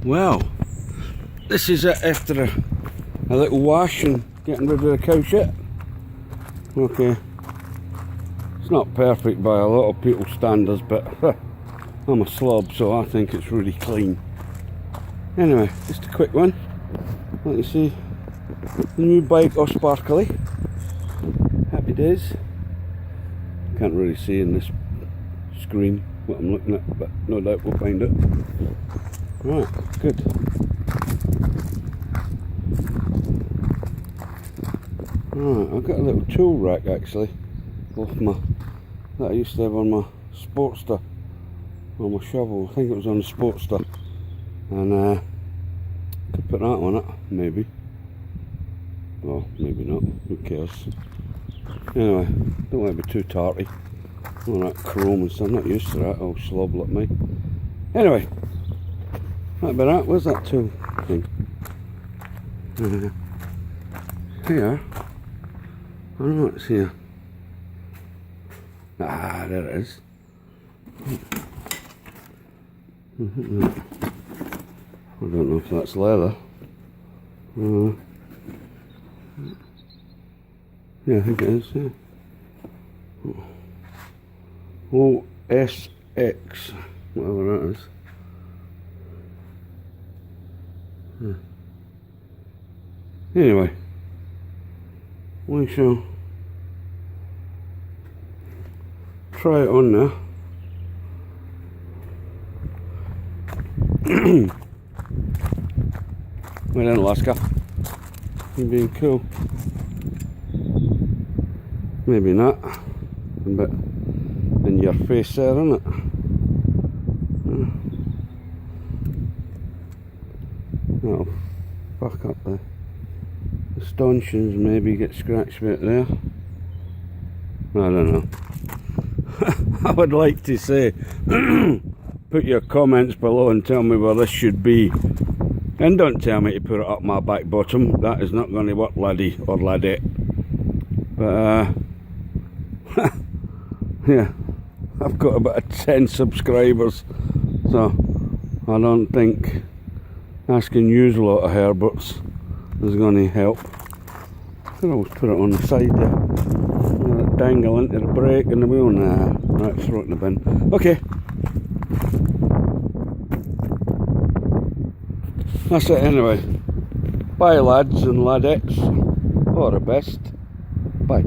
Well, this is it after a little wash and getting rid of the cow shit. Okay, it's not perfect by a lot of people's standards, but I'm a slob, so I think it's really clean. Anyway, just a quick one. Let you see the new bike all sparkly. Happy days. Can't really see in this screen what I'm looking at, but no doubt we'll find it. Right, good. Right, I've got a little tool rack actually off my that I used to have on my Sportster, on my shovel. I think it was on the Sportster, and could put that on it, maybe. Well, maybe not. Who cares? Anyway, don't want to be too tarty. All that chrome and stuff. I'm not used to that. Old slob like me. Anyway, that'd be that. Where's that tool thing? Here. I don't know what's here. Ah, there it is. I don't know if that's leather. Yeah, I think it is, yeah. OSX, whatever that is. Anyway, we shall try it on now. We're in Alaska. You're being cool. Maybe not. A bit in your face there, isn't it? That'll fuck up the stanchions, maybe get scratched a bit there. I don't know. I would like to say put your comments below and tell me where this should be. And don't tell me to put it up my back bottom. That is not going to work, laddie or laddie. But yeah, I've got about 10 subscribers, so I don't think asking you a lot of Herberts is going to help. I could always put it on the side there. Let it dangle into the brake and the wheel. Nah, right, throw it in the bin. Okay. That's it anyway. Bye lads and ladettes. All the best. Bye.